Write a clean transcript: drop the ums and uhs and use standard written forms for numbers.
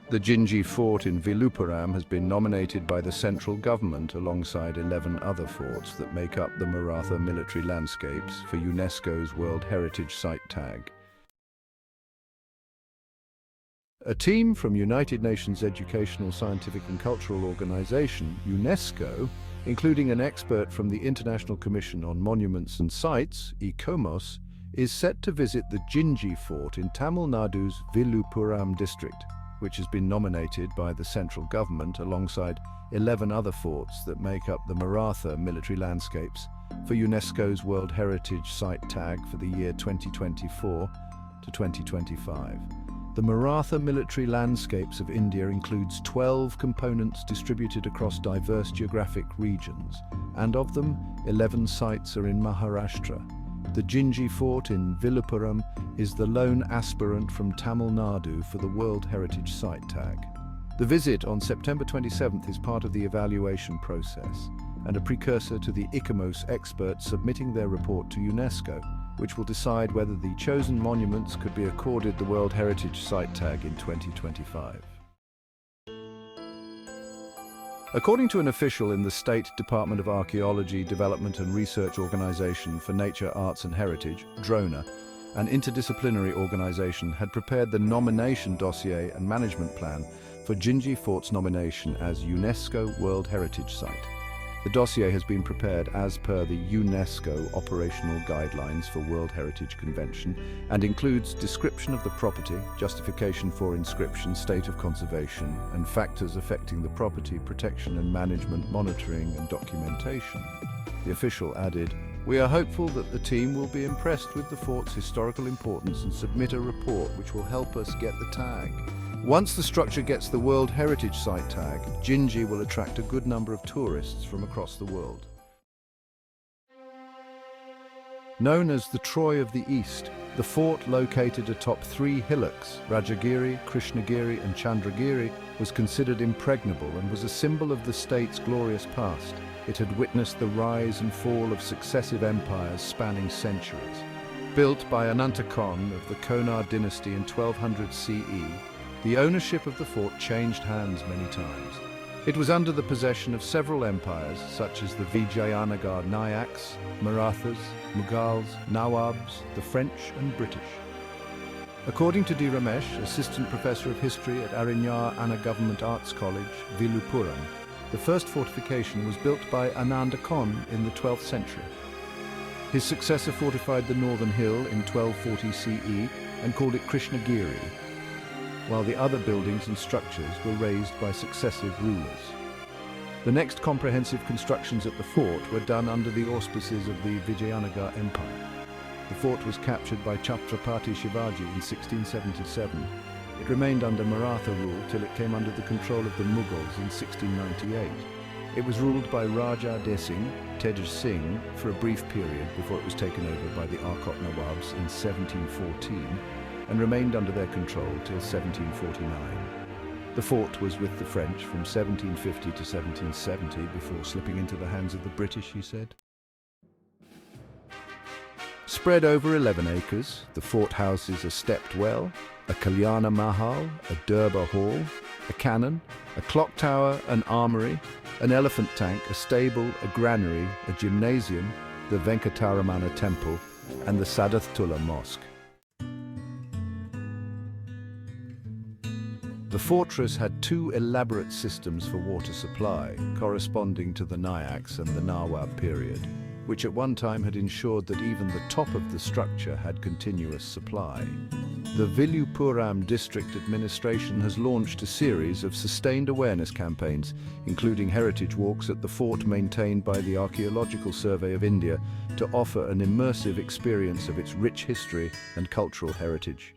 The Gingee Fort in Viluppuram has been nominated by the central government alongside 11 other forts that make up the Maratha military landscapes for UNESCO's World Heritage Site tag. A team from United Nations Educational, Scientific and Cultural Organization, UNESCO, including an expert from the International Commission on Monuments and Sites, ICOMOS, is set to visit the Gingee Fort in Tamil Nadu's Viluppuram district, which has been nominated by the central government alongside 11 other forts that make up the Maratha military landscapes for UNESCO's World Heritage Site tag for the year 2024 to 2025. The Maratha military landscapes of India includes 12 components distributed across diverse geographic regions, and of them, 11 sites are in Maharashtra. The Gingee Fort in Viluppuram is the lone aspirant from Tamil Nadu for the World Heritage Site tag. The visit on September 27th is part of the evaluation process and a precursor to the ICOMOS experts submitting their report to UNESCO, which will decide whether the chosen monuments could be accorded the World Heritage Site tag in 2025. According to an official in the State Department of Archaeology, Development and Research Organization for Nature, Arts and Heritage, DRONA, an interdisciplinary organization had prepared the nomination dossier and management plan for Gingee Fort's nomination as UNESCO World Heritage Site. The dossier has been prepared as per the UNESCO Operational Guidelines for World Heritage Convention and includes description of the property, justification for inscription, state of conservation, and factors affecting the property, protection and management, monitoring and documentation. The official added, "We are hopeful that the team will be impressed with the fort's historical importance and submit a report which will help us get the tag." Once the structure gets the World Heritage Site tag, Gingee will attract a good number of tourists from across the world. Known as the Troy of the East, the fort located atop 3 hillocks, Rajagiri, Krishnagiri and Chandragiri, was considered impregnable and was a symbol of the state's glorious past. It had witnessed the rise and fall of successive empires spanning centuries. Built by Anantakon of the Konar dynasty in 1200 CE, the ownership of the fort changed hands many times. It was under the possession of several empires, such as the Vijayanagar Nayaks, Marathas, Mughals, Nawabs, the French and British. According to D. Ramesh, Assistant Professor of History at Arinyar Anna Government Arts College, Viluppuram, the first fortification was built by Anandakon in the 12th century. His successor fortified the northern hill in 1240 CE and called it Krishnagiri, while the other buildings and structures were raised by successive rulers. The next comprehensive constructions at the fort were done under the auspices of the Vijayanagar Empire. The fort was captured by Chhatrapati Shivaji in 1677. It remained under Maratha rule till it came under the control of the Mughals in 1698. It was ruled by Raja Desing, Tej Singh, for a brief period before it was taken over by the Arcot Nawabs in 1714 and remained under their control till 1749. The fort was with the French from 1750 to 1770 before slipping into the hands of the British, he said. Spread over 11 acres, the fort houses a stepped well, a Kalyana Mahal, a Durbar Hall, a cannon, a clock tower, an armory, an elephant tank, a stable, a granary, a gymnasium, the Venkataramana temple, and the Sadath-Tullah Mosque. The fortress had 2 elaborate systems for water supply, corresponding to the Nayaks and the Nawab period, which at one time had ensured that even the top of the structure had continuous supply. The Viluppuram district administration has launched a series of sustained awareness campaigns, including heritage walks at the fort maintained by the Archaeological Survey of India, to offer an immersive experience of its rich history and cultural heritage.